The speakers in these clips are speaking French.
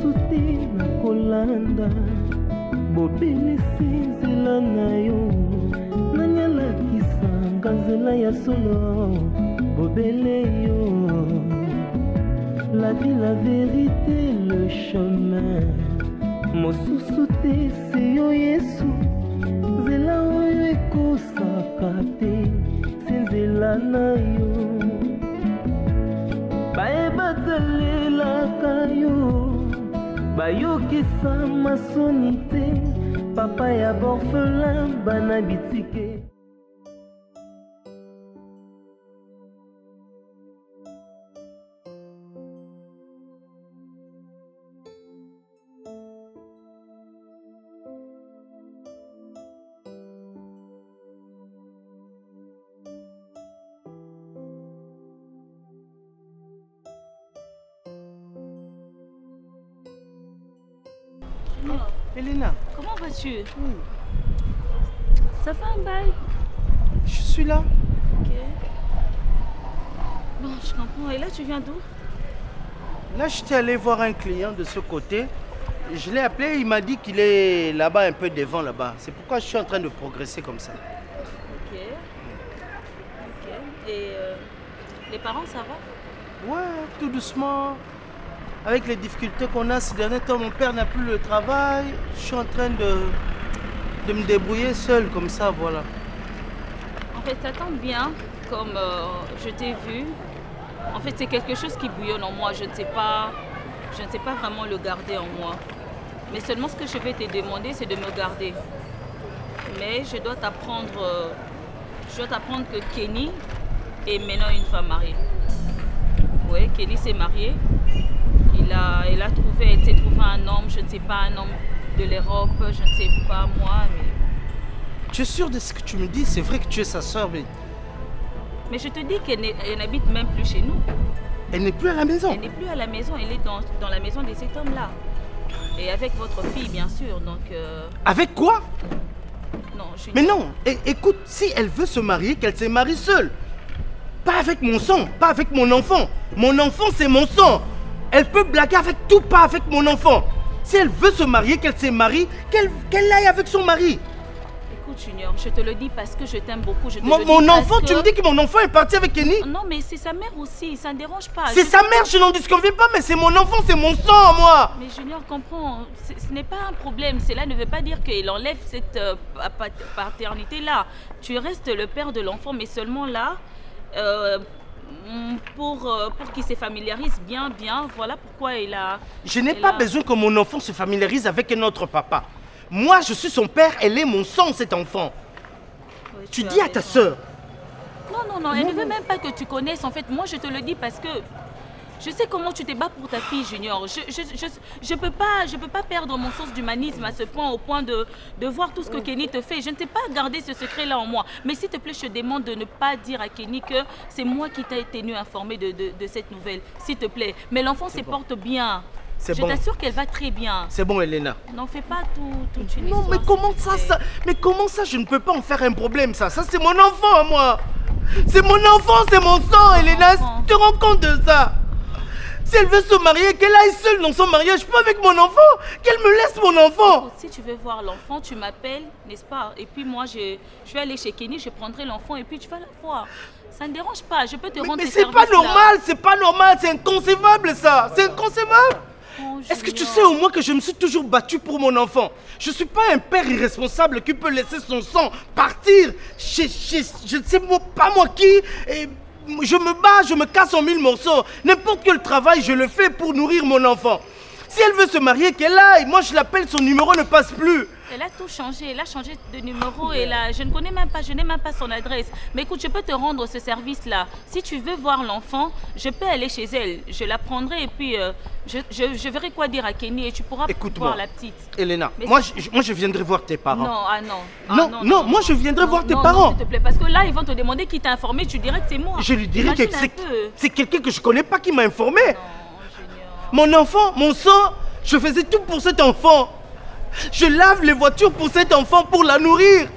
mosusu te na kolanda bobele nzela na yo nanyalakisanga nzela ya solo bobele yo la vie, la vérité, le chemin mosusu te se yo Yesu nzela oyo ekosaka te se nzela na yo bayebatalelaka yo bayokisa masoni te papa ya borphelin bana bitike. Elena. Comment vas-tu? Ça fait un bail. Je suis là. Ok. Bon, je comprends. Et là, tu viens d'où? Là, j'étais allé voir un client de ce côté. Je l'ai appelé, il m'a dit qu'il est là-bas, un peu devant là-bas. C'est pourquoi je suis en train de progresser comme ça. Ok. Ok. Et les parents, ça va? Ouais, tout doucement. Avec les difficultés qu'on a ces derniers temps, mon père n'a plus le travail. Je suis en train de me débrouiller seul comme ça, voilà. En fait, ça tombe bien, comme je t'ai vu. En fait, c'est quelque chose qui bouillonne en moi. Je ne sais pas vraiment le garder en moi. Mais seulement ce que je vais te demander, c'est de me garder. Mais je dois t'apprendre que Kenny est maintenant une femme mariée. Oui, Kenny s'est marié. Elle s'est trouvé un homme, je ne sais pas, un homme de l'Europe, je ne sais pas moi, mais... Tu es sûre de ce que tu me dis? C'est vrai que tu es sa soeur, mais... Mais je te dis qu'elle n'habite même plus chez nous. Elle n'est plus à la maison? Elle n'est plus à la maison, elle est dans la maison de cet homme-là. Et avec votre fille, bien sûr, donc... Avec quoi? Non, Mais non, écoute, si elle veut se marier, qu'elle se marie seule. Pas avec mon sang, pas avec mon enfant. Mon enfant, c'est mon sang. Elle peut blaguer avec tout, pas avec mon enfant. Si elle veut se marier, qu'elle se marie, qu'elle aille avec son mari. Écoute, Junior, je te le dis parce que je t'aime beaucoup. Mon enfant, tu me dis que mon enfant est parti avec Kenny? Non, mais c'est sa mère aussi, ça ne dérange pas. C'est sa mère, je n'en disconviens pas, mais c'est mon enfant, c'est mon sang, moi. Mais Junior, comprends, ce n'est pas un problème. Cela ne veut pas dire qu'il enlève cette paternité-là. Tu restes le père de l'enfant, mais seulement là... pour qu'il se familiarise bien, voilà pourquoi il a... Je n'ai pas besoin que mon enfant se familiarise avec un autre papa. Moi, je suis son père, elle est mon sang, cet enfant. Oui, tu dis à ta sœur. Non, elle ne veut même pas que tu connaisses. En fait, moi, je te le dis parce que je sais comment tu te bats pour ta fille, Junior. Je peux pas perdre mon sens d'humanisme à ce point, au point de voir tout ce que Kenny te fait. Je ne t'ai pas gardé ce secret-là en moi. Mais s'il te plaît, je te demande de ne pas dire à Kenny que c'est moi qui t'ai tenu informé de cette nouvelle. S'il te plaît. Mais l'enfant se porte bien. Je t'assure qu'elle va très bien. C'est bon, Elena. N'en fais pas toute une histoire. Non, mais comment ça, je ne peux pas en faire un problème, ça. Ça, c'est mon enfant, moi. C'est mon enfant, c'est mon sang, Elena. Tu te rends compte de ça? Si elle veut se marier, qu'elle aille seule dans son mariage, pas avec mon enfant, qu'elle me laisse mon enfant. Si tu veux voir l'enfant, tu m'appelles, n'est-ce pas? Et puis moi, je vais aller chez Kenny, je prendrai l'enfant et puis tu vas la voir. Ça ne dérange pas, je peux te rendre tes services. Mais c'est pas normal, c'est inconcevable ça, c'est inconcevable. Est-ce que tu sais au moins que je me suis toujours battu pour mon enfant? Je ne suis pas un père irresponsable qui peut laisser son sang partir chez je ne sais pas moi qui. Et je me bats, je me casse en 1000 morceaux. N'importe quel travail, je le fais pour nourrir mon enfant. Si elle veut se marier, qu'elle aille. Moi, je l'appelle, son numéro ne passe plus. Elle a tout changé, elle a changé de numéro et là, je n'ai même pas son adresse. Mais écoute, je peux te rendre ce service-là. Si tu veux voir l'enfant, je peux aller chez elle. Je la prendrai et puis je verrai quoi dire à Kenny et tu pourras voir la petite. Elena, moi je viendrai voir tes parents. Non, non, moi je viendrai voir tes parents. S'il te plaît, parce que là, ils vont te demander qui t'a informé, tu dirais que c'est moi. Je lui dirai que c'est quelqu'un que je ne connais pas qui m'a informé. Mon enfant, mon sang, je faisais tout pour cet enfant. Je lave les voitures pour cet enfant, pour la nourrir,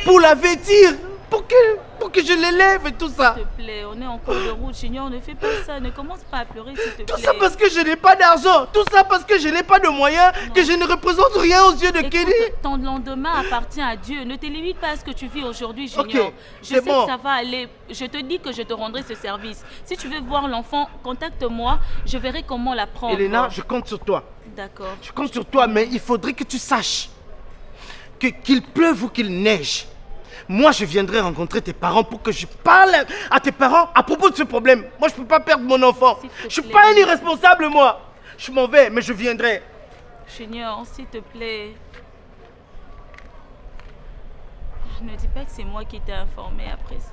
pour la vêtir. pour que je l'élève et tout ça. S'il te plaît, on est en cours de route, Junior, ne fais pas ça, ne commence pas à pleurer, s'il te plaît. Tout ça parce que je n'ai pas d'argent, tout ça parce que je n'ai pas de moyens, que je ne représente rien aux yeux de Écoute, Kenny. ton lendemain appartient à Dieu. Ne te limite pas à ce que tu vis aujourd'hui, Junior. Ok, je c'est sais bon. que ça va aller. Je te dis que je te rendrai ce service. Si tu veux voir l'enfant, contacte-moi. Je verrai comment la prendre. Elena, je compte sur toi. D'accord. Je compte sur toi, mais il faudrait que tu saches qu'il pleuve ou qu'il neige. Moi, je viendrai rencontrer tes parents pour que je parle à tes parents à propos de ce problème. Moi, je ne peux pas perdre mon enfant. Je ne suis pas un irresponsable, moi. Je m'en vais, mais je viendrai. Junior, s'il te plaît. Ne dis pas que c'est moi qui t'ai informé après ça.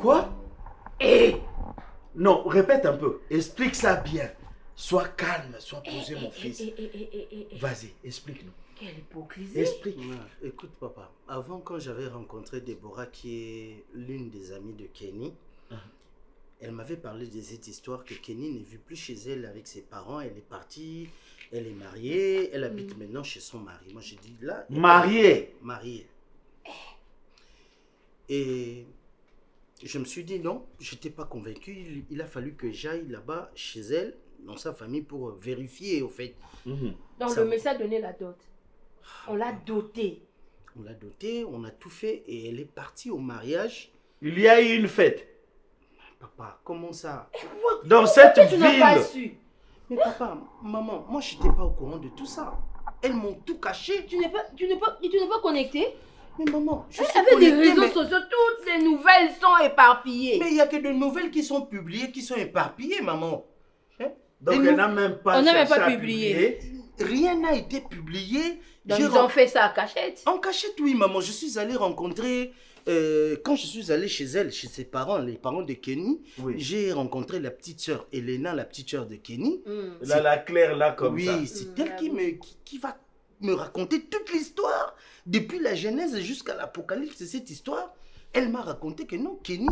Quoi? Eh! Non, répète un peu. Explique ça bien. Sois calme, sois posé, mon fils. Vas-y, explique-nous. Quelle hypocrisie. Explique. Ouais, écoute papa, avant quand j'avais rencontré Déborah qui est l'une des amies de Kenny, elle m'avait parlé de cette histoire que Kenny n'est vu plus chez elle avec ses parents, elle est partie, elle est mariée, elle habite maintenant chez son mari. Moi j'ai dit là... Mariée? Mariée. Et je me suis dit non, je n'étais pas convaincu, il a fallu que j'aille là-bas chez elle, dans sa famille, pour vérifier au fait. Donc le médecin a donné la dot. On l'a dotée. On l'a dotée, on a tout fait et elle est partie au mariage. Il y a eu une fête. Papa, comment ça? Dans cette Tu n'as pas ville. su. Mais papa, maman, moi je n'étais pas au courant de tout ça. Elles m'ont tout caché. Tu n'es pas connecté. Mais maman, je suis Avec des connecté, réseaux mais... sociaux, toutes les nouvelles sont éparpillées. Mais il n'y a que de nouvelles qui sont publiées, qui sont éparpillées, maman. Hein? Donc Et elle n'a même pas On n'a même cherché pas à publié. publier. rien n'a été publié. Donc J'ai ils ont fait ça à cachette. En cachette, oui, maman. Je suis allé rencontrer... quand je suis allé chez elle, chez ses parents, les parents de Kenny, Oui. j'ai rencontré la petite sœur Elena, la petite sœur de Kenny. Là, la Claire, là, comme ça. Oui, c'est elle qui va me raconter toute l'histoire. Depuis la Genèse jusqu'à l'Apocalypse de cette histoire, elle m'a raconté que non, Kenny,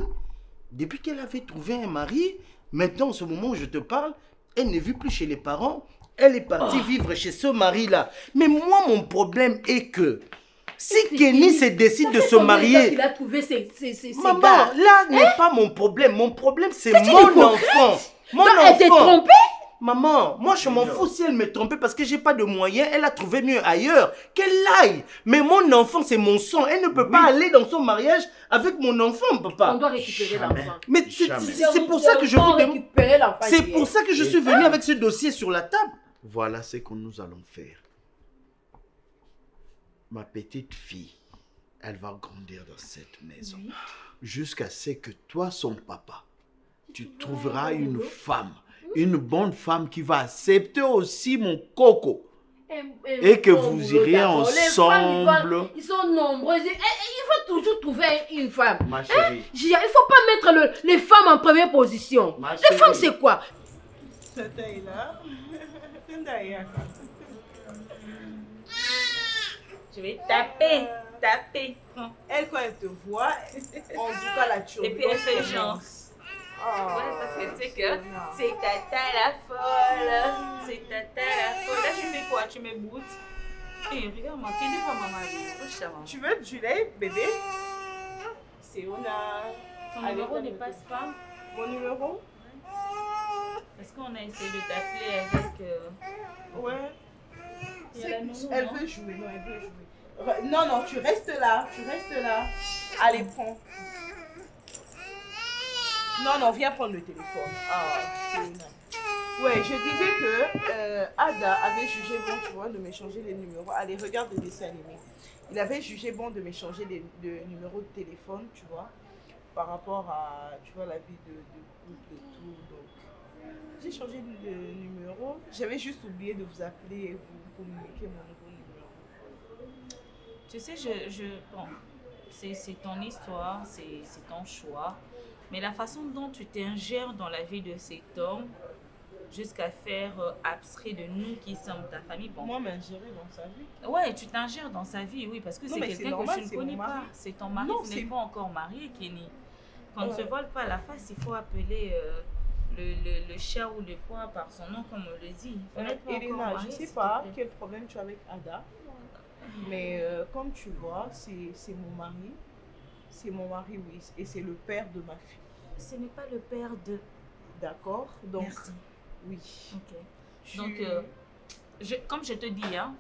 depuis qu'elle avait trouvé un mari, maintenant, en ce moment où je te parle, elle n'est vue plus chez les parents. Elle est partie vivre chez ce mari-là. Mais moi, mon problème est que si Kenny se décide de se marier... Il a trouvé ses Maman, gars. là n'est pas mon problème. Mon problème, c'est mon enfant. Mon Donc, elle t'est enfant. trompée. Maman, moi je m'en fous si elle me trompait parce que j'ai pas de moyens. Elle a trouvé mieux ailleurs. Qu'elle aille. Mais mon enfant, c'est mon sang. Elle ne peut pas aller dans son mariage avec mon enfant, papa. On doit récupérer l'enfant. Mais c'est pour ça que je vous demande. C'est pour ça que je suis venu avec ce dossier sur la table. Voilà ce que nous allons faire. Ma petite fille, elle va grandir dans cette maison. Jusqu'à ce que toi, son papa, tu trouveras une femme. Une bonne femme qui va accepter aussi mon coco. Et que vous irez ensemble. Ils sont nombreux. Il faut toujours trouver une femme. Ma chérie. Il ne faut pas mettre les femmes en première position. Ma Les chérie. femmes, c'est quoi? Je vais taper. Elle, quand elle te voit, en tout cas, la turbulence. Et puis elle fait genre. Ouais, parce que tu sais que c'est Tata la folle. C'est Tata la folle. Là, tu fais quoi? Tu me boutes. Hé, regarde-moi, quelle est maman? Tu veux du lait, bébé? C'est Ona. Ton numéro ne passe pas. Mon numéro? Est-ce qu'on a essayé de t'appeler avec. Ouais. Il y a la nounou, Elle non? veut jouer, non, elle veut jouer. Non, non, tu restes là, Allez, prends. Non, non, viens prendre le téléphone. Ah, c'est Ona. Ouais, je disais que Ada avait jugé bon, tu vois, de m'échanger les numéros. Allez, regarde le dessin animé. Il avait jugé bon de m'échanger les numéros de téléphone, tu vois, par rapport à, tu vois, la vie de couple et tout. Donc, j'ai changé de numéro. J'avais juste oublié de vous appeler et vous communiquer mon nouveau numéro. Tu sais, bon, c'est ton histoire, c'est ton choix. Mais la façon dont tu t'ingères dans la vie de cet homme, jusqu'à faire abstrait de nous qui sommes ta famille. Bon. Moi, m'ingérer dans sa vie. Ouais, tu t'ingères dans sa vie, oui, parce que c'est quelqu'un que tu ne connais pas. C'est ton mari, vous n'êtes pas encore marié, Kenny. Quand on ne se voile pas la face, il faut appeler le chat ou le poids par son nom, comme on le dit. Elena, je ne sais pas quel problème tu as avec Ada, mais comme tu vois, c'est mon mari. C'est mon mari, oui, et c'est le père de ma fille. Ce n'est pas le père de... D'accord, donc... Merci. Oui. Ok. Donc, comme je te dis, hein,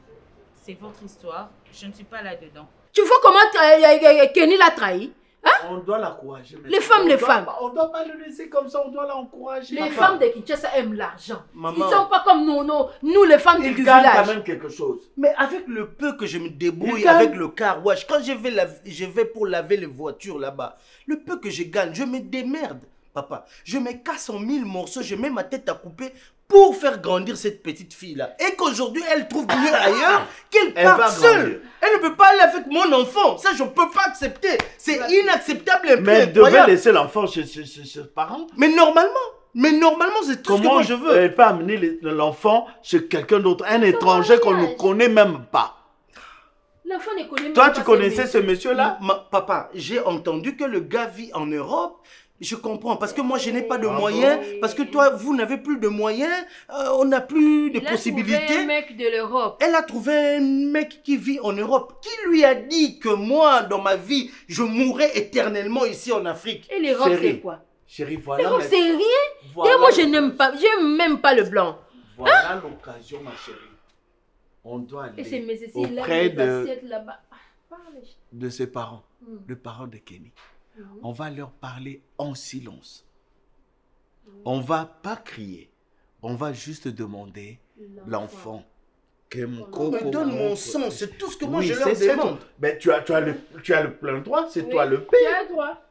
c'est votre histoire, je ne suis pas là-dedans. Tu vois comment Kenny l'a trahi? Hein? On doit l'encourager. Les femmes. On ne doit pas le laisser comme ça, on doit l'encourager. Les femmes de Kinshasa aiment l'argent. Maman. Ils ne sont pas comme nous les femmes du gagnent village. quand même quelque chose. Mais avec le peu que je me débrouille Il gagne. avec le car wash, quand je vais pour laver les voitures là-bas, le peu que je gagne, je me démerde, papa. Je me casse en 1000 morceaux, je mets ma tête à couper pour faire grandir cette petite fille-là. Et qu'aujourd'hui, elle trouve mieux ailleurs, qu'elle parte seule. Elle ne peut pas aller avec mon enfant. Ça, je ne peux pas accepter. C'est inacceptable et Mais elle devait laisser l'enfant chez ses parents. Mais normalement, c'est tout ce que moi je veux. Elle peut amener l'enfant chez quelqu'un d'autre, un étranger qu'on ne connaît même pas. L'enfant ne connaît même Toi, pas. tu connaissais ce monsieur-là? Papa, j'ai entendu que le gars vit en Europe. Je comprends, parce que moi je n'ai pas de moyens, parce que toi vous n'avez plus de moyens, on n'a plus de possibilités. Elle a trouvé un mec de l'Europe. Elle a trouvé un mec qui vit en Europe. Qui lui a dit que moi, dans ma vie, je mourrais éternellement ici en Afrique? Et l'Europe c'est quoi? Chérie, voilà. L'Europe c'est rien. Voilà. Et moi je n'aime même pas le blanc. Voilà l'occasion, ma chérie. On doit aller auprès de ses parents, le parent de Kenny. On va leur parler en silence. On va pas crier. On va juste demander l'enfant. Donne mon sang, c'est tout ce que moi je leur c'est demande. tout. Mais tu as le plein droit, c'est toi le père. Tu as le droit.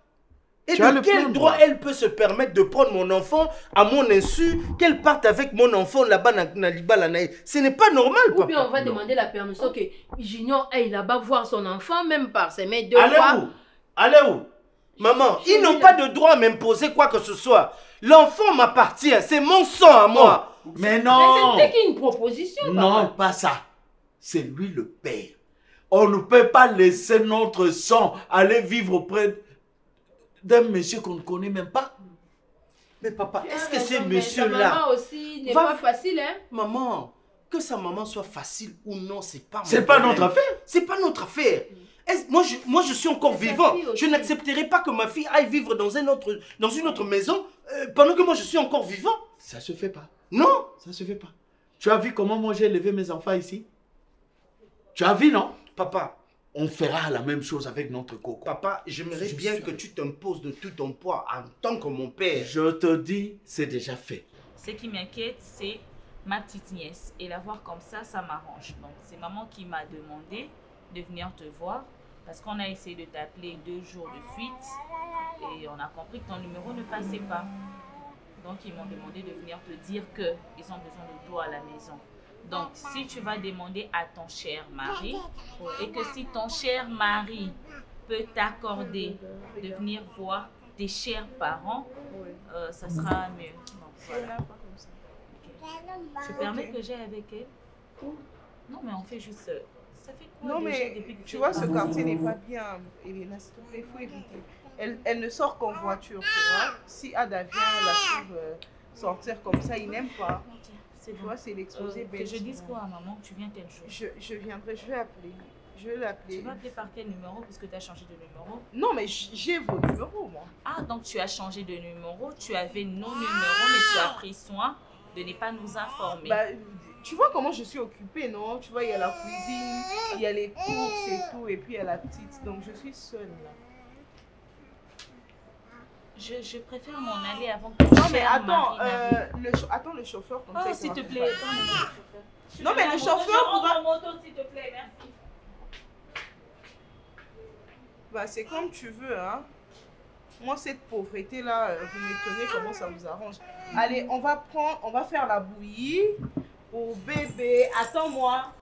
Et de quel droit elle peut se permettre de prendre mon enfant à mon insu, qu'elle parte avec mon enfant là-bas dans Libala? Ce n'est pas normal, papa. Ou bien on va demander la permission que Junior aille là-bas voir son enfant, même par ses mains deux Allez fois. où? Allez où? Maman, ils n'ont pas de droit à m'imposer quoi que ce soit. L'enfant m'appartient, c'est mon sang à moi. Oh, mais non! C'était qu'une proposition. Non, papa. pas ça. C'est lui le père. On ne peut pas laisser notre sang aller vivre auprès d'un monsieur qu'on ne connaît même pas. Mais papa, est-ce que Mais ces sa messieurs-là... maman aussi n'est pas facile, hein? Maman, que sa maman soit facile ou non, c'est pas mon C'est pas problème. notre affaire. C'est pas notre affaire. Moi, je suis encore vivant. Je n'accepterai pas que ma fille aille vivre dans une autre maison pendant que moi, je suis encore vivant. Ça se fait pas. Non. Ça se fait pas. Tu as vu comment moi j'ai élevé mes enfants ici? Tu as vu, non? Papa, on fera la même chose avec notre coco. Papa, j'aimerais bien que tu t'imposes de tout ton poids en tant que mon père. Je te dis, c'est déjà fait. Ce qui m'inquiète, c'est ma petite nièce. Et la voir comme ça m'arrange. Donc, c'est maman qui m'a demandé de venir te voir. Parce qu'on a essayé de t'appeler 2 jours de suite. Et on a compris que ton numéro ne passait pas. Donc, ils m'ont demandé de venir te dire qu'ils ont besoin de toi à la maison. Donc, si tu vas demander à ton cher mari, et que si ton cher mari peut t'accorder de venir voir tes chers parents, ça sera mieux. Donc, voilà. Okay. Tu permets que j'aille avec elle? Non, mais on fait juste... Ça fait quoi non, déjà mais depuis que tu vois, ce quartier n'est pas bien, Elena, s'il te plaît, il faut éviter. Elle ne sort qu'en voiture, tu vois. Si Ada vient la trouve sortir comme ça, il n'aime pas. Okay. Tu vois, c'est l'exposé que je dise quoi à maman? Tu viens tel jour? Je viendrai, je vais appeler. Je vais l'appeler. Tu vas appeler par quel numéro puisque tu as changé de numéro? Non, mais j'ai vos numéros, moi. Ah, donc tu as changé de numéro, tu avais nos numéros, mais tu as pris soin de ne pas nous informer. Bah, tu vois comment je suis occupée, non? Tu vois, il y a la cuisine, il y a les courses et tout, et puis il y a la petite. Donc je suis seule là. Je préfère m'en aller avant que non, mais attends, attends le chauffeur comme ça. S'il te plaît, non, mais le chauffeur pourra... moto, s'il te plaît, merci. Bah, c'est comme tu veux, hein. Moi, cette pauvreté-là, vous m'étonnez comment ça vous arrange. Allez, on va faire la bouillie. Oh bébé, attends-moi.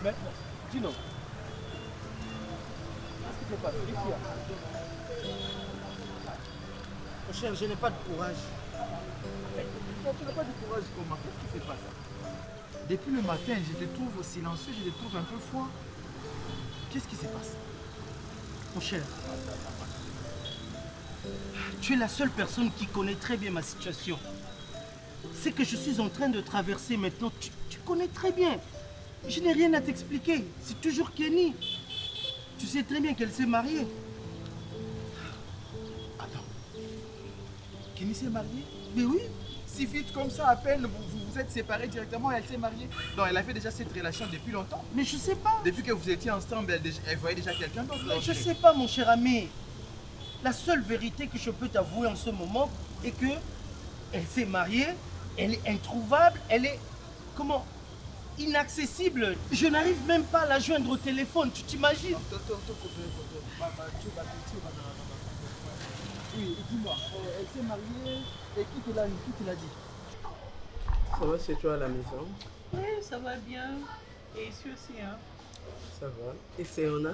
Mais, dis-nous. Qu'est-ce qui se passe? Qu'est-ce qu'il y a? Mon cher, je n'ai pas de courage. Tu n'as pas de courage comment? Qu'est-ce qui se passe? Depuis le matin, je te trouve silencieux, je te trouve un peu froid. Qu'est-ce qui se passe? Mon cher, tu es la seule personne qui connaît très bien ma situation. Ce que je suis en train de traverser maintenant, tu connais très bien. Je n'ai rien à t'expliquer. C'est toujours Kenny. Tu sais très bien qu'elle s'est mariée. Attends. Kenny s'est mariée? Mais oui. Si vite comme ça, à peine vous êtes séparés directement, elle s'est mariée. Donc elle avait déjà cette relation depuis longtemps. Mais je sais pas. Depuis que vous étiez ensemble, elle voyait déjà quelqu'un d'autre. Mais je sais pas, mon cher ami. La seule vérité que je peux t'avouer en ce moment est que elle s'est mariée, elle est introuvable, elle est, comment, inaccessible. Je n'arrive même pas à la joindre au téléphone, tu t'imagines? Oui, dis-moi, elle s'est mariée et qui te l'a dit? Ça va, c'est toi à la maison? Oui, ça va bien. Et ici aussi, hein. Ça va. Et Séona?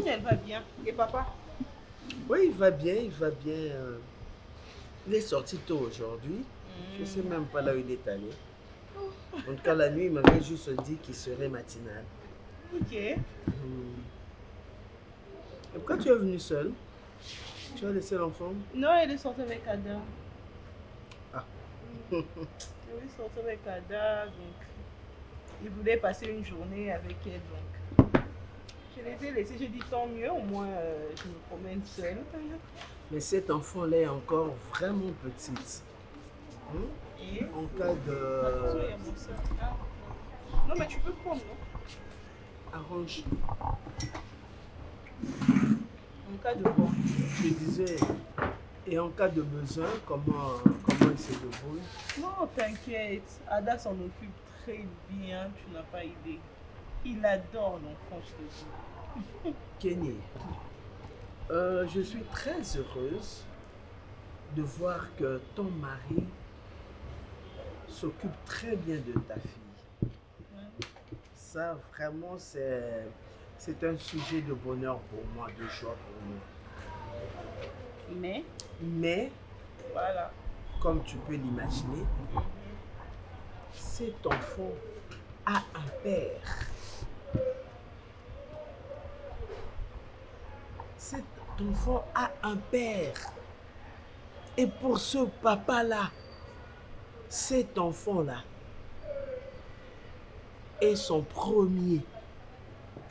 Elle va bien. Et papa? Oui, il va bien, il va bien. Il est sorti tôt aujourd'hui. Je ne sais même pas là où il est allé. En tout cas, la nuit, il m'avait juste dit qu'il serait matinal. Ok. Et pourquoi tu es venu seul? Tu as laissé l'enfant? Non, elle est sortie avec Ada. Ah. Elle est sortie avec Ada, donc il voulait passer une journée avec elle, donc je les ai laissés. J'ai dit tant mieux, au moins je me promène seule. Mais cet enfant-là est encore vraiment petite. Et En cas de... non, mais tu peux prendre, non? Arrange. En cas de quoi? Je disais, et en cas de besoin, comment il se débrouille? Non, t'inquiète. Ada s'en occupe très bien, tu n'as pas idée. Il adore l'enfant, je te dis. Kenny, je suis très heureuse de voir que ton mari s'occupe très bien de ta fille. Ça, vraiment, c'est un sujet de bonheur pour moi, de joie pour moi. Mais, Voilà. comme tu peux l'imaginer, cet enfant a un père. Cet enfant a un père. Et pour ce papa-là, cet enfant-là est son premier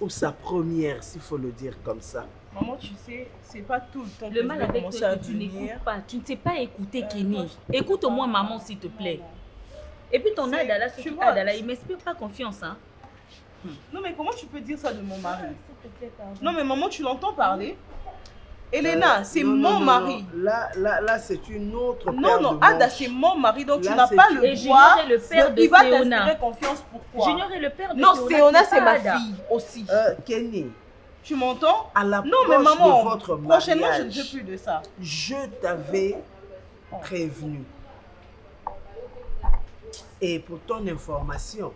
ou sa première, s'il faut le dire comme ça. Maman, tu sais, c'est pas tout le temps que Le je mal vais avec commencer toi, à c'est que tu venir. n'écoutes pas. Tu ne sais pas écouter Kenny. Écoute au moins maman, s'il te plaît. Et puis ton C'est- Adala, tu ce vois, Adala, il m'inspire pas confiance. Hein. Non, mais comment tu peux dire ça de mon mari? S'il te plaît, pardon. Non, mais maman, tu l'entends parler? Elena, c'est Non, mon non, mari. non. Là, c'est une autre paire Non, non, de Ada, manches. c'est mon mari, donc Là, tu n'as c'est pas une- le Et droit. Junior est le père de Il va Séona. t'inspirer confiance, pourquoi? Junior est le père de Non, Séona, c'est ma Ada. fille aussi. Kenny, Tu m'entends? à l'approche Non, mais maman, de votre prochainement, je ne mariage, veux plus de ça. je t'avais prévenu. Et pour ton information,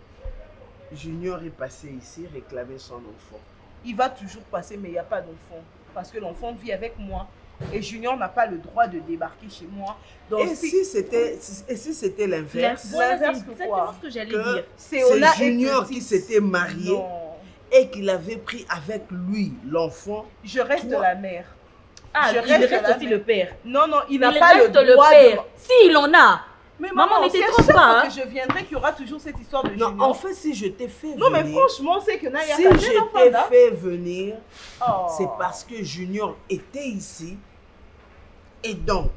Junior est passé ici réclamer son enfant. Il va toujours passer, mais il n'y a pas d'enfant. Parce que l'enfant vit avec moi. Et Junior n'a pas le droit de débarquer chez moi. Donc, Et si c'était l'inverse, Voilà, c'est L'inverse que exactement quoi? ce que j'allais que dire. c'est Séona est Junior petite. qui s'était marié Non, et qu'il avait pris avec lui l'enfant. je reste Toi- la mère. Ah, Je il reste reste la aussi mère. le père. Non, non, il Il n'a pas reste le le droit père. de... S'il en a. Mais Maman, maman, n'était c'est trop chaque pas, fois hein. que je viendrai qu'il y aura toujours cette histoire de Non, Junior. en fait, si je t'ai fait Non, mais venir, franchement, c'est que Naya si Kajé, je l'enfant, t'ai là. fait venir, Oh. c'est parce que Junior était ici et donc,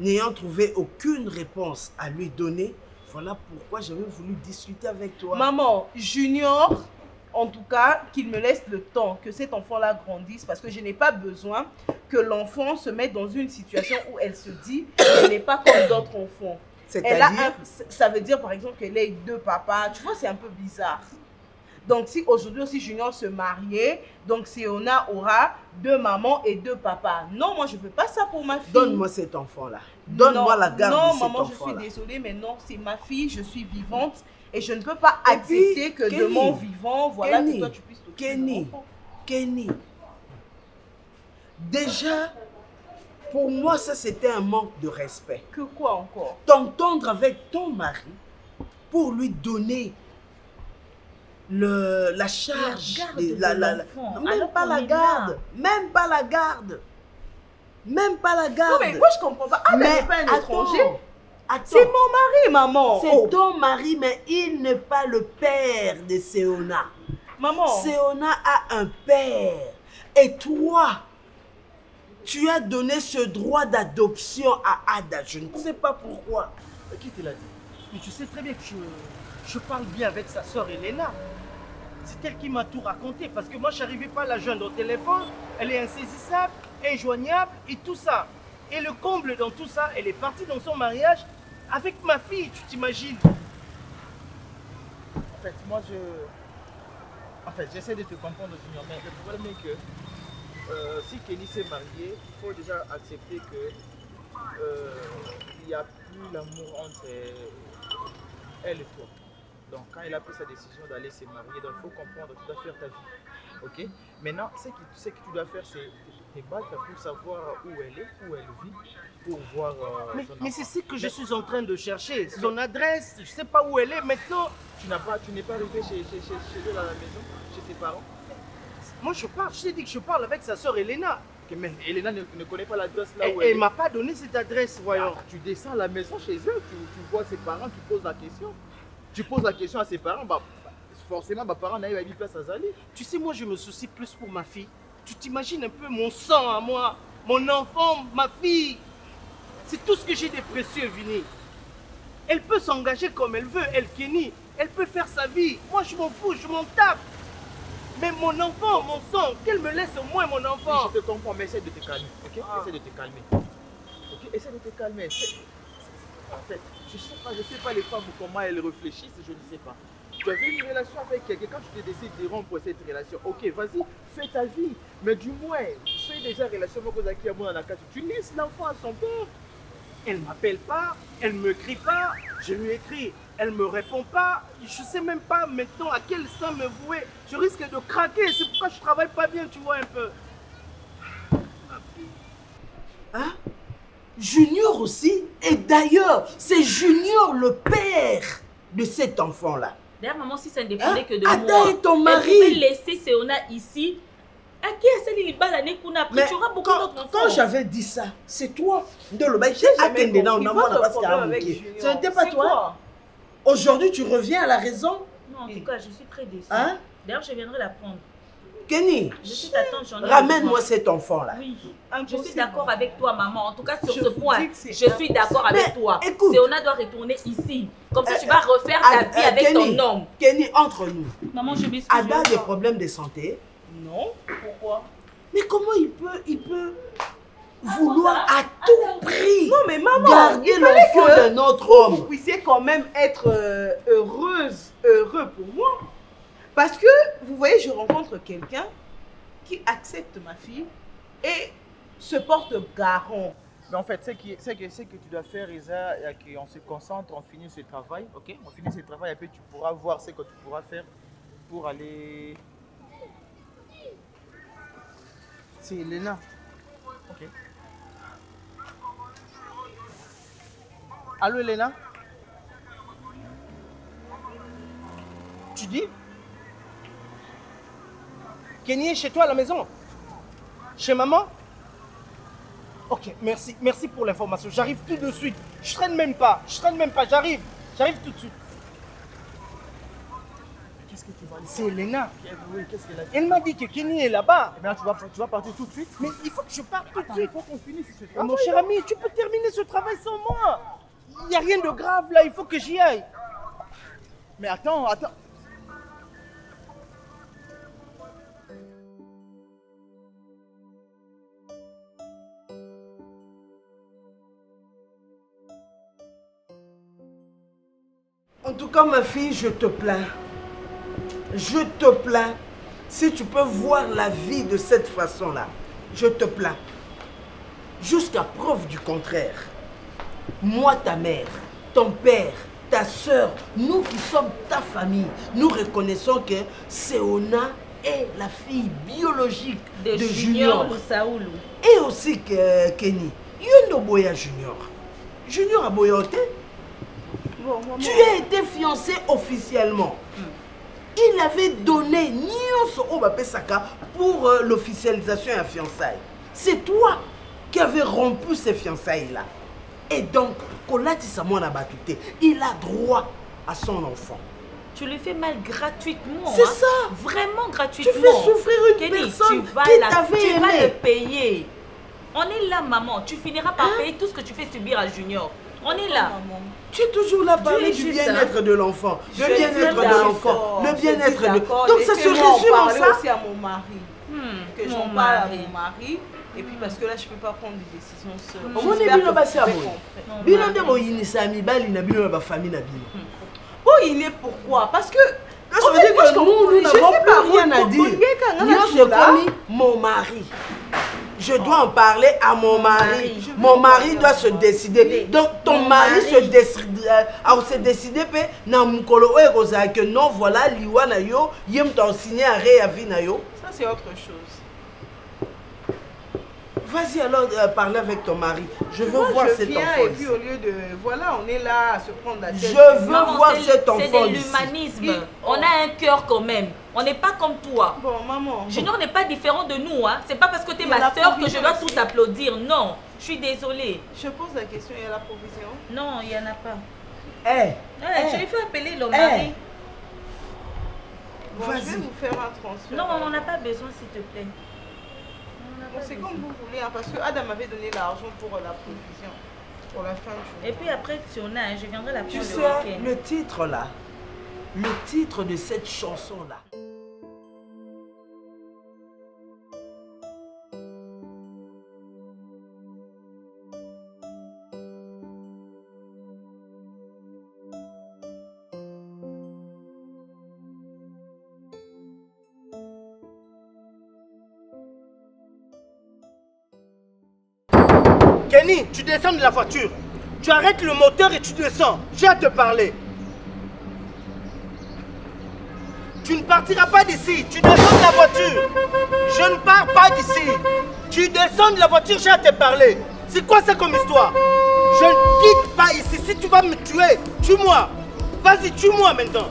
n'ayant trouvé aucune réponse à lui donner, voilà pourquoi j'avais voulu discuter avec toi. Maman, Junior, en tout cas, qu'il me laisse le temps que cet enfant-là grandisse parce que je n'ai pas besoin que l'enfant se mette dans une situation où elle se dit qu'elle n'est pas comme d'autres enfants. Elle a C'est-à-dire, ça veut dire par exemple qu'elle ait deux papas. Tu vois, c'est un peu bizarre. Donc si aujourd'hui aussi Junior se mariait, donc Séona aura deux mamans et deux papas. Non, moi je veux pas ça pour ma fille. donne-moi cet enfant-là. Donne-moi Non, la garde non, de cet maman, je suis enfant-là. désolée, mais non, c'est ma fille, je suis vivante. Et je ne peux pas Et accepter puis, que de Kenny, mon vivant, voilà, Kenny, que toi tu puisses t'occuper de Kenny, l'enfant. Kenny. Déjà, pour moi, ça c'était un manque de respect. Que quoi encore? T'entendre avec ton mari pour lui donner la charge, même pas la garde, même pas la garde, même pas la garde. Non mais moi je comprends pas. Ah mais n'est pas un étranger. C'est mon mari, maman. C'est ton mari, mais il n'est pas le père de Seona. Maman. Seona a un père. Et toi, tu as donné ce droit d'adoption à Ada. Je ne sais pas pourquoi. Qui te l'a dit? Mais tu sais très bien que je parle bien avec sa soeur Elena. C'est elle qui m'a tout raconté parce que moi je n'arrivais pas à la joindre au téléphone. Elle est insaisissable, injoignable et tout ça. Et le comble dans tout ça, elle est partie dans son mariage avec ma fille, tu t'imagines? En fait, moi j'essaie de te comprendre, Junior, mais le problème est que si Kenny s'est marié, il faut déjà accepter que il n'y a plus l'amour entre elle et toi. Donc quand il a pris sa décision d'aller se marier, donc il faut comprendre, tu dois faire ta vie. Ok? Maintenant, ce que tu dois faire, c'est te battre pour savoir où elle est, où elle vit, pour voir mais c'est ce que je suis en train de chercher. Son adresse, je ne sais pas où elle est maintenant. Tu n'es pas arrivé chez eux à la maison, chez tes parents? Moi je parle, je t'ai dit que je parle avec sa soeur Elena. Okay, mais Elena ne connaît pas l'adresse là où elle ne m'a pas donné cette adresse, voyons. Ah, tu descends à la maison chez eux, tu vois ses parents, tu poses la question. Tu poses la question à ses parents, forcément, mes parents n'avaient pas mis place à Zali. Tu sais, moi, je me soucie plus pour ma fille. Tu t'imagines un peu mon sang à moi, mon enfant, ma fille. C'est tout ce que j'ai de précieux, Vini. Elle peut s'engager comme elle veut, elle, Kenny. Elle peut faire sa vie. Moi, je m'en fous, je m'en tape. Mais mon enfant, mon sang, qu'elle me laisse au moins mon enfant. Oui, je te comprends, mais essaie de te calmer, ok? Essaie de te calmer. Ok, essaie de te calmer. En fait, je sais pas les femmes comment elles réfléchissent, je ne sais pas. Tu avais une relation avec quelqu'un, quand tu te décides de rompre cette relation, ok, vas-y, fais ta vie. Mais du moins, fais déjà relation avec qui dans la case. Tu laisses l'enfant à son père. Elle ne m'appelle pas, elle ne me crie pas, je lui écris, elle ne me répond pas. Je ne sais même pas maintenant à quel sein me vouer. Je risque de craquer, c'est pourquoi je ne travaille pas bien, tu vois un peu. Hein? Junior aussi. Et d'ailleurs, c'est Junior le père de cet enfant-là. D'ailleurs, maman, si ça ne dépendait que de Ada moi, est ton mari. elle pouvait laisser Seona ici. À qui a celle qui l'année qu'on a pris? Tu auras beaucoup d'autres enfants. Quand j'avais dit ça, c'est toi. Ce n'était pas toi. Aujourd'hui, tu reviens à la raison. Non, en tout cas, je suis très déçue. Hein? D'ailleurs, je viendrai la prendre. Kenny, je suis ta tante, j'en ai ramène-moi cet enfant-là. Oui, je suis d'accord avec toi, maman. En tout cas, sur ce point, je suis d'accord avec toi. Écoute, Seona doit retourner ici. Comme ça, tu vas refaire ta vie avec Kenny, ton homme. Kenny, entre nous. Maman, je m'excuse. Ada a des problèmes de santé. Non, pourquoi? Mais comment il peut vouloir à tout prix non, mais maman, garder l'enfant d'un autre homme? Vous puissiez quand même être heureux pour moi. Parce que, vous voyez, je rencontre quelqu'un qui accepte ma fille et se porte garant. Mais en fait, ce que tu dois faire, Isa, c'est qu'on se concentre, on finit ce travail, ok? On finit ce travail et puis tu pourras voir ce que tu pourras faire pour aller... C'est Elena. Ok. Allô, Elena? Tu dis? Kenny est chez toi à la maison? Chez maman? Ok, merci. Merci pour l'information. J'arrive tout de suite. Je traîne même pas. J'arrive. J'arrive tout de suite. Qu'est-ce que tu vas dire? C'est Elena. Oui, qu'est-ce qu'elle a dit? Elle m'a dit que Kenny est là-bas. Eh bien, tu vas partir tout de suite? Mais il faut que je parte tout de suite. Il faut qu'on finisse ce travail. Mon cher ami, tu peux terminer ce travail sans moi. Il n'y a rien de grave là. Il faut que j'y aille. Mais attends. En tout cas, ma fille, je te plains. Je te plains. Si tu peux voir la vie de cette façon-là, je te plains. Jusqu'à preuve du contraire. Moi, ta mère, ton père, ta soeur, nous qui sommes ta famille, nous reconnaissons que Seona est la fille biologique de Junior. Et aussi que Kenny. Yondo Boya Junior. Junior a boyoté. Bon, tu as été fiancé officiellement. Il avait donné Nyonso Obapesaka pour l'officialisation et la fiançailles. C'est toi qui avais rompu ces fiançailles-là. Et donc, Kolati Samona Batute, il a droit à son enfant. Tu le fais mal gratuitement. C'est hein? ça. Vraiment gratuitement. Tu fais souffrir une Kenny, personne tu vas le payer. On est là, maman. Tu finiras par payer tout ce que tu fais subir à Junior. On est là. Tu es toujours là parler du bien-être de l'enfant. Le bien-être de l'enfant. Le bien-être de... Donc ça se résume en ça. Aussi à mon mari. Que j'en parle à mon mari. Et puis parce que là, je ne peux pas prendre des décisions seule. On est bien passé à moi. Bien entendu, il est ami, il a bien ma famille. Bon, il est pourquoi? Parce que... Ça veut dire que nous n'avons plus rien à dire. Moi, je connais mon mari. Je dois en parler à mon mari. Mon mari doit se décider. Donc ton mari se décide que non, voilà, liwa na yo, yem t'en signé un réavis na yo. Ça c'est autre chose. Vas-y alors parler avec ton mari. Je veux voir cet enfant. Et puis au lieu de... Voilà, on est là à se prendre la tête. Je veux voir cet enfant. C'est de l'humanisme. On a un cœur quand même. On n'est pas comme toi. Bon, maman. Junior n'est pas différent de nous. Hein. C'est pas parce que tu es ma soeur que je dois tout applaudir. Non, je suis désolée. Je pose la question, il y a la provision? Non, il n'y en a pas. Je lui fais appeler le mari. Bon, je vais vous faire un transfert. Non, on n'en a pas besoin, s'il te plaît. C'est comme vous voulez, hein, parce que Adam m'avait donné l'argent pour la provision, pour la fin du jour. Et puis après, si on a, je viendrai la prendre tu sais, le titre là, le titre de cette chanson là. Kenny, tu descends de la voiture. Tu arrêtes le moteur et tu descends. J'ai à te parler. Tu ne partiras pas d'ici. Tu descends de la voiture. Je ne pars pas d'ici. Tu descends de la voiture, j'ai à te parler. C'est quoi ça comme histoire? Je ne quitte pas ici. Si tu vas me tuer, tue-moi. Vas-y, tue-moi maintenant.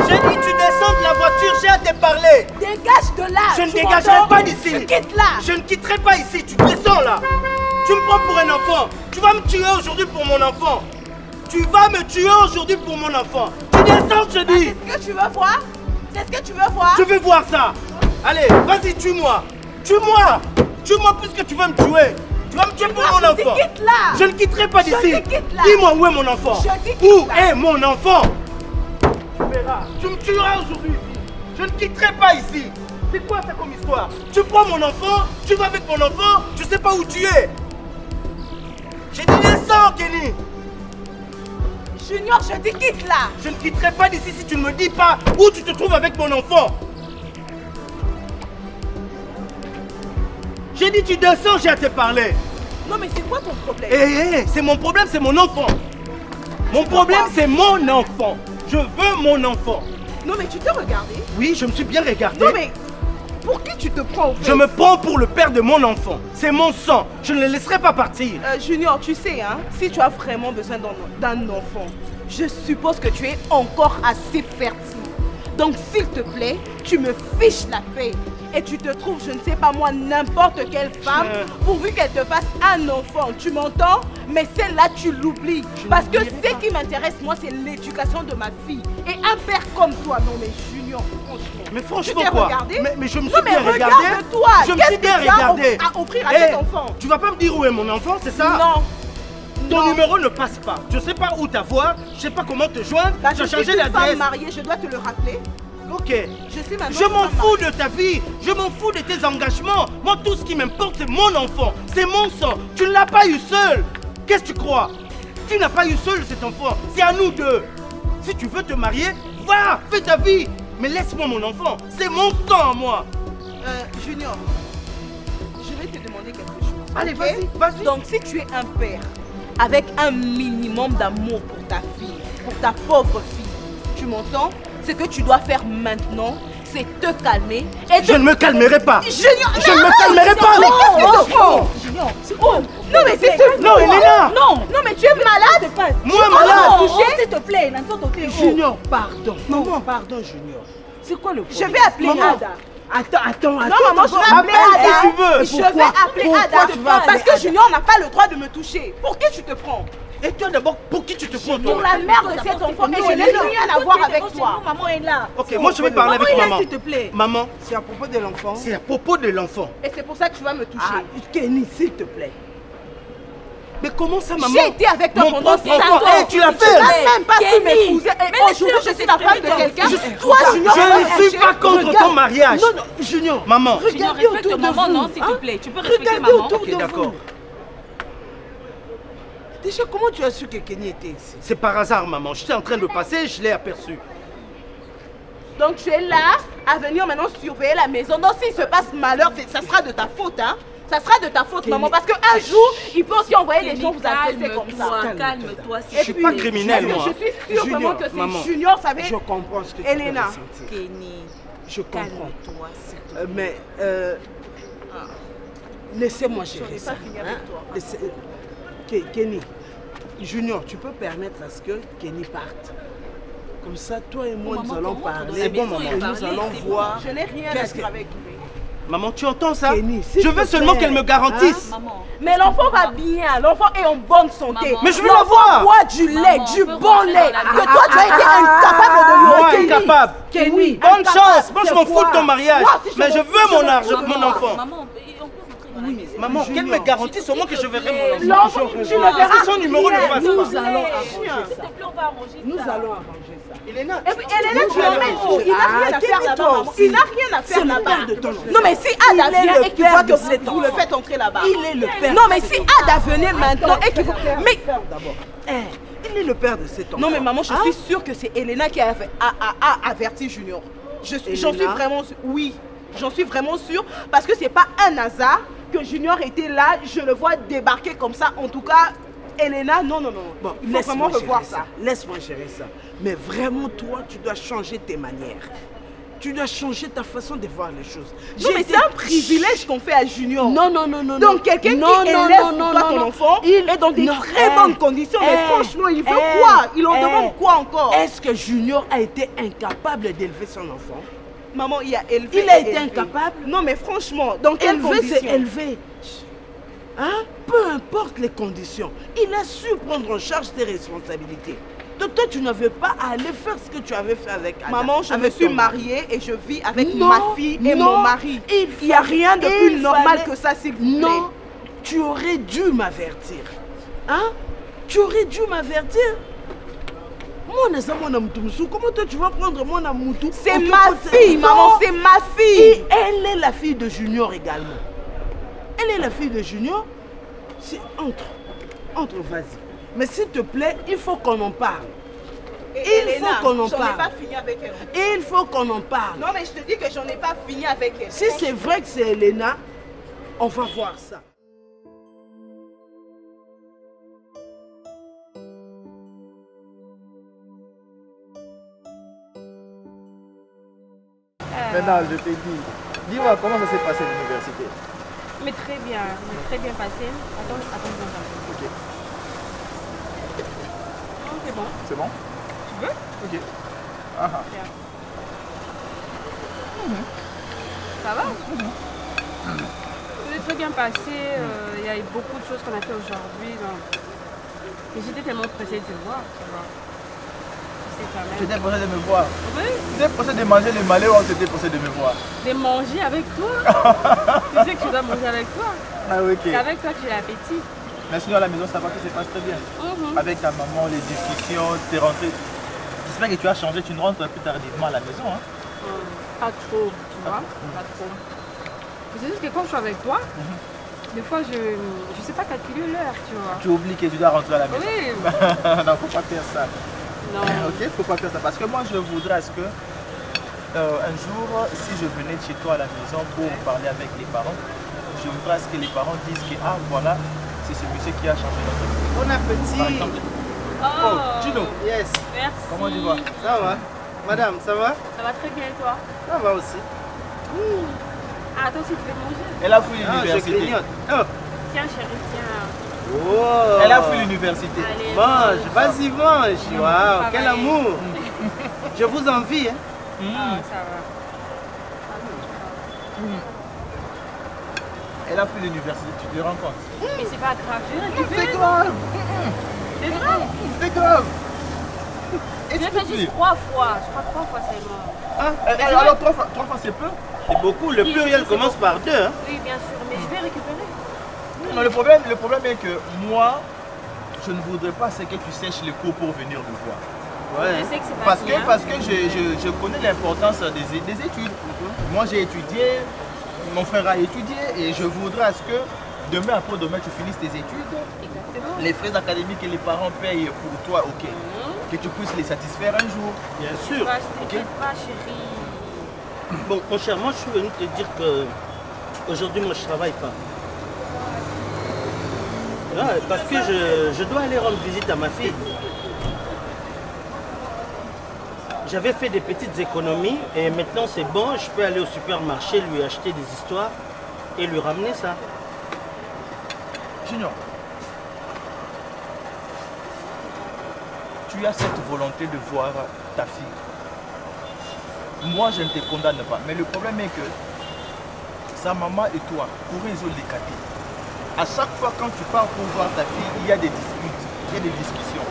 J'ai dit tu descends de la voiture, j'ai à te parler. Dégage de là. Je ne dégagerai pas d'ici. Je quitte là. Je ne quitterai pas ici, tu descends là. Tu me prends pour un enfant. Tu vas me tuer aujourd'hui pour mon enfant. Tu vas me tuer aujourd'hui pour mon enfant. Tu descends, je dis. C'est ce que tu veux voir? C'est ce que tu veux voir? Je veux voir ça. Allez, vas-y, tue-moi. Tue-moi. Tue-moi puisque tu vas me tuer. Tu vas me tuer pour mon enfant. Quitte là. Je ne quitterai pas d'ici. Dis-moi où est mon enfant. Où est mon enfant? Tu verras. Tu me tueras aujourd'hui ici. Je ne quitterai pas ici. C'est quoi ça comme histoire? Tu prends mon enfant, tu vas avec mon enfant, tu sais pas où tu es. J'ai dit descends, Kenny. Junior, je dis quitte là. Je ne quitterai pas d'ici si tu ne me dis pas où tu te trouves avec mon enfant. J'ai dit tu descends, j'ai à te parler. Non mais c'est quoi ton problème? C'est mon problème, c'est mon enfant. Mon problème, c'est mon enfant. Je veux mon enfant. Non mais tu t'es regardé? Oui, je me suis bien regardé. Non mais pour qui tu te prends au fait? Je me prends pour le père de mon enfant. C'est mon sang. Je ne le laisserai pas partir. Junior, tu sais, hein, si tu as vraiment besoin d'un enfant, je suppose que tu es encore assez fertile. Donc s'il te plaît, tu me fiches la paix. Et tu te trouves, je ne sais pas moi, n'importe quelle femme, pourvu qu'elle te fasse un enfant. Tu m'entends? Mais celle-là, tu l'oublies. Parce que ce qui m'intéresse, moi, c'est l'éducation de ma fille. Et un père comme toi, non mais Junior, franchement. Mais franchement tu quoi? Regardé? Mais je me suis non, bien mais regardé. Regarde-toi. Je me suis bien regardé. À offrir à cet enfant? Tu vas pas me dire où est mon enfant, c'est ça? Non. Ton numéro ne passe pas. Je sais pas où t'avoir, je sais pas comment te joindre. Bah, j'ai je changé suis une d'adresse. femme mariée, je dois te le rappeler. Ok. Je m'en fous de ta vie. Je m'en fous de tes engagements. Moi, tout ce qui m'importe, c'est mon enfant. C'est mon sang. Tu ne l'as pas eu seul. Qu'est-ce que tu crois? Tu n'as pas eu seul cet enfant. C'est à nous deux. Si tu veux te marier, va, fais ta vie. Mais laisse-moi mon enfant. C'est mon sang à moi. Junior, je vais te demander quelque chose. Allez, okay? vas-y. Donc, si tu es un père avec un minimum d'amour pour ta fille, pour ta pauvre fille. Tu m'entends? Ce que tu dois faire maintenant, c'est te calmer et Je ne me calmerai pas. Junior, Je ne me calmerai pas. Mais qu'est-ce que tu prends? Junior, non mais c'est sûr. Non, Elena. Non mais tu es malade. Moi malade. S'il te plaît, Junior, pardon. Maman, pardon, Junior. C'est quoi le je problème? vais appeler Maman, Ada. Attends. Non maman, je vais appeler Appelle Ada. qui tu veux. Je vais appeler Pourquoi tu vas Ada. Parce appeler que Junior n'a pas le droit de me toucher. Pour qui tu te prends? Et toi d'abord, pour qui tu te prends Pour toi? la mère de cet enfant. Et je n'ai rien à voir avec toi. Maman est là. Ok, moi je vais parler avec maman. S'il te plaît. Maman, c'est à propos de l'enfant. c'est à propos de l'enfant. Et c'est pour ça que tu vas me toucher. Ah, Kenny, s'il te plaît. Mais comment ça, maman? J'ai été avec toi Mon pendant propre 5 enfant. ans. Eh, tu l'as Tu fait. n'as même pas pu Kenny. m'épouser. Et Mais aujourd'hui, je suis la femme de quelqu'un. Toi, Junior, Je ne suis pas contre ton mariage. Non, Junior. Maman. Junior, Regardez respecte autour de maman, vous. non, s'il te hein. plaît. Tu peux respecter Regardez maman. autour Ok, de d'accord. vous. Déjà, comment tu as su que Kenny était ici? C'est par hasard, maman. J'étais en train de passer, je l'ai aperçu. Donc tu es là à venir maintenant surveiller la maison. Donc s'il se passe malheur, ça sera de ta faute, hein. Ça sera de ta faute, maman. Parce qu'un jour, il peut aussi envoyer des gens vous agresser comme ça. Calme-toi, Je suis pas criminel, moi. Je suis sûre vraiment que maman. c'est Junior, savait. Je comprends ce que tu Elena. peux ressentir. Kenny, Je comprends. calme-toi, s'il te plaît. Mais laissez-moi gérer ça. pas fini avec toi. Kenny, Junior, tu peux permettre à ce que Kenny parte. Comme ça, toi et moi, Maman, nous allons comment on parler. doit bon, se maman. Et nous parler, allons c'est voir. Je n'ai rien à Qu'est-ce dire que- avec lui. Maman, tu entends ça? Kenny, s'il Je te veux seulement plaît. qu'elle me garantisse. Maman. Mais l'enfant va bien, l'enfant est en bonne santé. Maman. Mais je veux la voir. Bois du lait, Maman, du on peut bon rentrer lait. dans la Que maison. toi, tu as été incapable de lui Moi, offrir. incapable. Kenny, Bonne chance. Moi, je m'en fous de ton mariage. Moi aussi, je Mais m'en je fous, veux je mon m'en argent, fous. mon enfant. Maman, on peut rentrer dans la maison. Maman, qu'elle me garantisse au moins que je verrai mon enfant. L'enfant, tu le Parce verras. que son numéro ne passe Nous pas. allons S'il arranger te ça. plaît, on va arranger Nous ça. allons arranger ça. Elena, Et puis, Elena, tu l'emmènes où? Il n'a rien à faire Kenny, là-bas, toi maman. aussi. Il n'a rien à faire C'est le là-bas. père de ton enfant. Non, mais si Ada Il est vient le et qu'il père voit de que cet vous le enfant. faites entrer là-bas. Il est le père. Non, mais si Ada venait maintenant et qu'il vous... Mais... d'abord. Il est le père de cet enfant. Non, mais maman, je Hein? suis sûre que c'est Elena qui a averti Junior. J'en suis Elena? vraiment sûre. Oui, j'en suis vraiment sûre. Parce que c'est pas un hasard que Junior était là. Je le vois débarquer comme ça. En tout cas, Elena, non. Bon, Il faut vraiment revoir ça. Laisse-moi gérer ça. Mais vraiment, toi, tu dois changer tes manières. Tu dois changer ta façon de voir les choses. Non, mais c'est un privilège qu'on fait à Junior. Non. Donc quelqu'un qui élève pour toi ton enfant est dans des très bonnes conditions. Mais franchement, il veut quoi? Il en demande quoi encore? Est-ce que Junior a été incapable d'élever son enfant? Maman, il a élevé. Il a été élevé. incapable? Non, mais franchement, dans quelles Élever, c'est conditions? élever. Hein? Peu importe les conditions, il a su prendre en charge ses responsabilités. Donc toi, tu n'avais pas à aller faire ce que tu avais fait avec Ada. Maman, je me avec suis ton mari. mariée et je vis avec Non, ma fille et non, mon mari. il Il n'y a fallait- rien de il plus normal fallait- que ça, s'il vous plaît. Non, tu aurais dû m'avertir. Hein? Tu aurais dû m'avertir. Comment toi tu vas prendre mon amoutou? C'est ma fille, maman, c'est ma fille. Et elle est la fille de Junior également. Elle est la fille de Junior. C'est entre, vas-y. Mais s'il te plaît, il faut qu'on en parle. Il faut qu'on en J'en ai pas parle. fini avec elle. Il faut qu'on en parle. Non, mais je te dis que j'en ai pas fini avec elle. Si c'est vrai que c'est Elena, on va voir ça. Maintenant, je t'ai dit, dis-moi comment ça s'est passé à l'université. Mais très bien passé. Attends, Ok. Non, c'est bon. C'est bon? Tu veux? Ok. Ah ah. Ça va? C'est très bien passé. Il y a eu beaucoup de choses qu'on a fait aujourd'hui. Et j'étais tellement pressée de te voir, tu vois. C'est quand Tu même... étais pressé de me voir. Oui, Tu étais pressé de manger le malheur ou tu étais pressé de me voir? de manger avec toi. Tu sais que tu dois manger avec toi. Ah ok. C'est avec toi que j'ai l'appétit. Mais sinon à la maison ça va que ça se passe très bien. Avec ta maman, les discussions, tu es rentré. J'espère que tu as changé, tu ne rentres plus tardivement à la maison. Hein? Pas trop, tu vois. Pas trop. C'est juste que quand je suis avec toi, des fois je sais pas calculer l'heure, tu vois. Tu oublies que tu dois rentrer à la maison. Oui. Non, faut pas faire ça. Non. Ok, faut pas faire ça. Parce que moi je voudrais à ce que un jour, si je venais chez toi à la maison pour parler avec les parents, je voudrais à ce que les parents disent que ah voilà, c'est ce monsieur qui a changé notre vie. Bon appétit. Par exemple. Oh, Gino. Yes. Merci. Comment tu vas? Ça va. Madame, ça va? Ça va très bien et toi? Ça va aussi. Ah, toi aussi tu veux manger? Elle a fui Ah, je l'université. grignote. Oh. Tiens chérie, tiens. Oh. Elle a fui l'université. Allez, Mange, vas-y, mange. Waouh, quel Travailler. amour. Je vous envie. Hein. Ah, ça va. Elle a fui l'université, tu te rends compte? Mais c'est pas grave, je vais C'est récupérer. grave. C'est grave. C'est grave. Je l'ai fait juste 3 fois. Je crois 3 fois seulement. Ah, Alors 3 fois c'est peu? c'est beaucoup. Le Oui, pluriel c'est commence bon. par 2. Hein. Oui, bien sûr, mais je vais récupérer. Non, le problème est que moi, je ne voudrais pas c'est que tu sèches les cours pour venir me voir. Ouais. Je sais que c'est pas bien. Parce que je connais l'importance des études. Moi j'ai étudié, mon frère a étudié et je voudrais à ce que demain après-demain tu finisses tes études. Exactement. Les frais académiques que les parents payent pour toi, ok. Que tu puisses les satisfaire un jour. Bien sûr. Bah, je t'inquiète pas, chérie. Bon, mon cher, moi je suis venu te dire que aujourd'hui moi je travaille pas. Ouais, parce que je dois aller rendre visite à ma fille. J'avais fait des petites économies et maintenant c'est bon, je peux aller au supermarché, lui acheter des histoires et lui ramener ça. Junior, tu as cette volonté de voir ta fille. Moi, je ne te condamne pas. Mais le problème est que sa maman et toi, pour résoudre les catés, à chaque fois quand tu pars pour voir ta fille, il y a des disputes, il y a des discussions.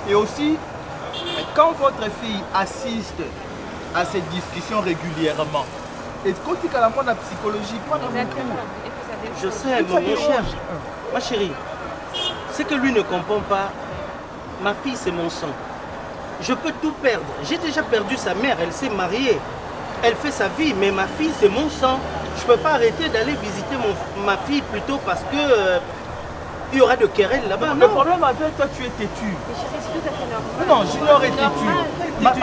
Et aussi, quand votre fille assiste à ces discussions régulièrement, et quand tu as la moindre psychologie, moi, dans mon Exactement. cours, Et puis ça dérange. Je sais, mon cher, ma chérie, c'est que lui ne comprend pas. Ma fille, c'est mon sang. Je peux tout perdre. J'ai déjà perdu sa mère, elle s'est mariée. Elle fait sa vie, mais ma fille, c'est mon sang. Je ne peux pas arrêter d'aller visiter ma fille plutôt parce que il y aura de querelles là-bas. le problème avec toi, tu es têtu. Mais chérie, c'est tout à fait normal. Non, Junior est têtu. Normal.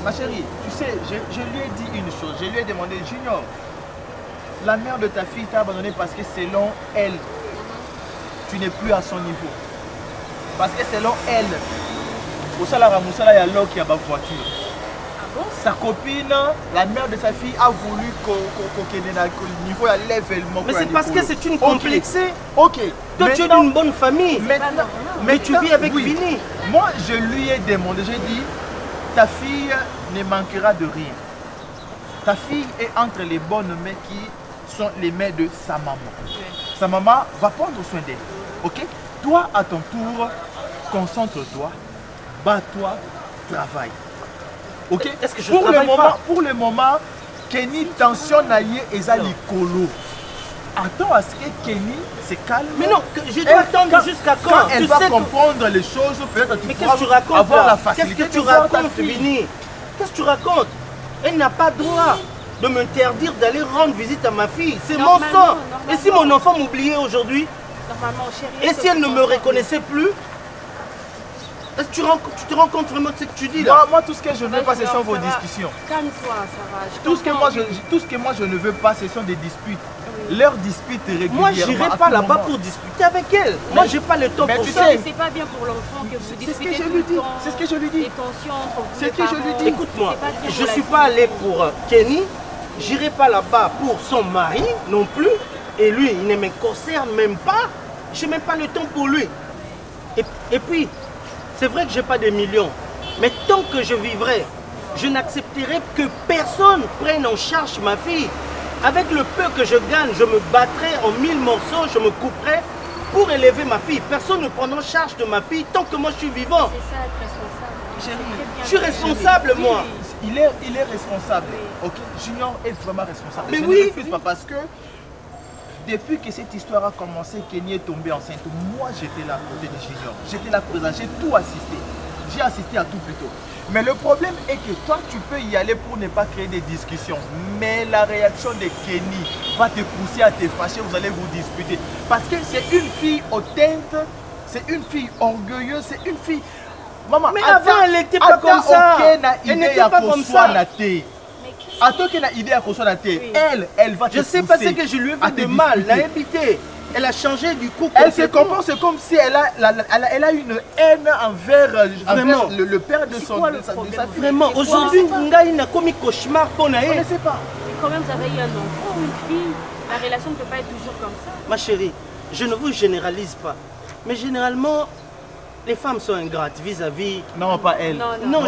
Ma chérie, tu sais, je lui ai dit une chose. Je lui ai demandé, Junior, la mère de ta fille t'a abandonné parce que selon elle, tu n'es plus à son niveau. Parce que selon elle, au Salara Moussala, il y a l'eau qui a ma voiture. Ah bon? Sa copine, la mère de sa fille, a voulu qu'au niveau à l'événement. Mais c'est parce que c'est une complexée. Ok. Toi, tu es d'une bonne famille. Mais tu vis avec Vini. Moi, je lui ai demandé, j'ai dit, ta fille ne manquera de rien. Ta fille est entre les bonnes mains qui sont les mains de sa maman. Sa maman va prendre soin d'elle. Ok? Toi, à ton tour, concentre-toi, bats-toi, travaille. Ok? Est-ce que je travaille pas? Pour le moment, Kenny, tension naïe et Zalikolo. Attends à ce que Kenny se calme. Mais non, je dois attendre jusqu'à quand? Quand elle va comprendre les choses, peut-être tu pourras avoir la facilité. Qu'est-ce que tu racontes, Vini? Qu'est-ce que tu racontes? Elle n'a pas droit de m'interdire d'aller rendre visite à ma fille. C'est mon sang. Et si mon enfant m'oubliait aujourd'hui? Normalement, chérie. Et si elle ne me reconnaissait plus? Est-ce que tu te rends compte vraiment de ce que tu dis là? Moi, tout ce que je ne veux pas, ce sont vos discussions. Calme-toi, ça va. Tout ce que moi je ne veux pas, ce sont des disputes. Leurs disputes régulièrement. Moi, je n'irai pas là-bas pour discuter avec elle. Moi, je n'ai pas le temps pour tu ça. sais, c'est pas bien pour l'enfant que vous discutez tout le temps. C'est ce que je lui dis. Les tensions entre vous, C'est ce que je lui dis. Écoute-moi, je ne suis pas allé pour Kenny. J'irai pas là-bas pour son mari non plus. Et lui, il ne me concerne même pas. Je n'ai même pas le temps pour lui. Et puis, c'est vrai que je n'ai pas de millions. Mais tant que je vivrai, je n'accepterai que personne prenne en charge ma fille. Avec le peu que je gagne, je me battrai en 1000 morceaux, je me couperai pour élever ma fille. Personne ne prendra en charge de ma fille tant que moi je suis vivant. C'est ça, être responsable. Je suis responsable, moi. Il est responsable. Ok, Junior est vraiment responsable. Mais je oui. ne refuse pas parce que depuis que cette histoire a commencé, Kenny est tombée enceinte. Moi, j'étais là à côté de Junior. J'étais là présent, j'ai tout assisté. J'ai assisté à tout plutôt. Mais le problème est que toi, tu peux y aller pour ne pas créer des discussions. Mais la réaction de Kenny va te pousser à te fâcher, vous allez vous disputer. Parce que c'est une fille hautaine, c'est une fille orgueilleuse, c'est une fille... Maman, mais avant, elle n'était pas comme ça. Elle n'était pas comme ça. Attends qu'elle a idée à construire la terre. Elle va te je sais pas ce que je lui ai fait de mal, la habité. Elle a changé du coup. Elle se comporte, c'est comme si elle a une haine envers, le père de sa fille. Vraiment, aujourd'hui, Ngai n'a commis cauchemar pour Naé. On ne sait pas. Mais quand même, vous avez eu un enfant ou une fille. La relation ne peut pas être toujours comme ça. Ma chérie, je ne vous généralise pas. Mais généralement, les femmes sont ingrates vis-à-vis... Non, pas elle. Non,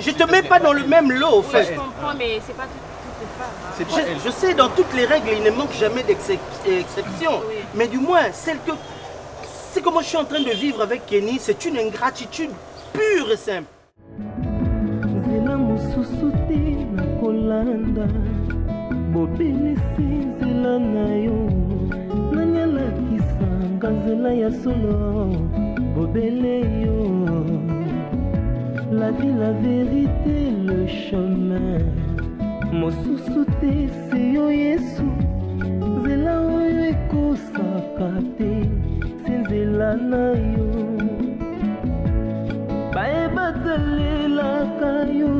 je te mets pas dans le même lot, en fait. Oui, je comprends, mais c'est pas toutes les femmes. Hein. Je sais, dans toutes les règles, il ne manque jamais d'exceptions. Oui. Mais du moins, celle que... C'est comme moi je suis en train de vivre avec Kenny, c'est une ingratitude pure et simple. La vie, la vérité, le chemin. Mosusuté, c'est yo Yesu. Zela oyo ekosaka te, c'est nzela na yo. Bayebatalelaka yo,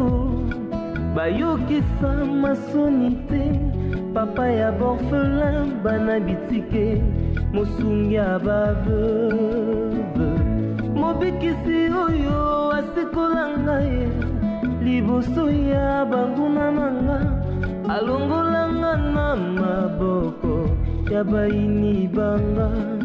bayokisa masoni te. Papa ya borphelin, bana bitike, mosungi ya baveuve. Mobikisi oyo asikola ngai, liboso ya banguna nanga, alongolanga na maboko ya baini banga.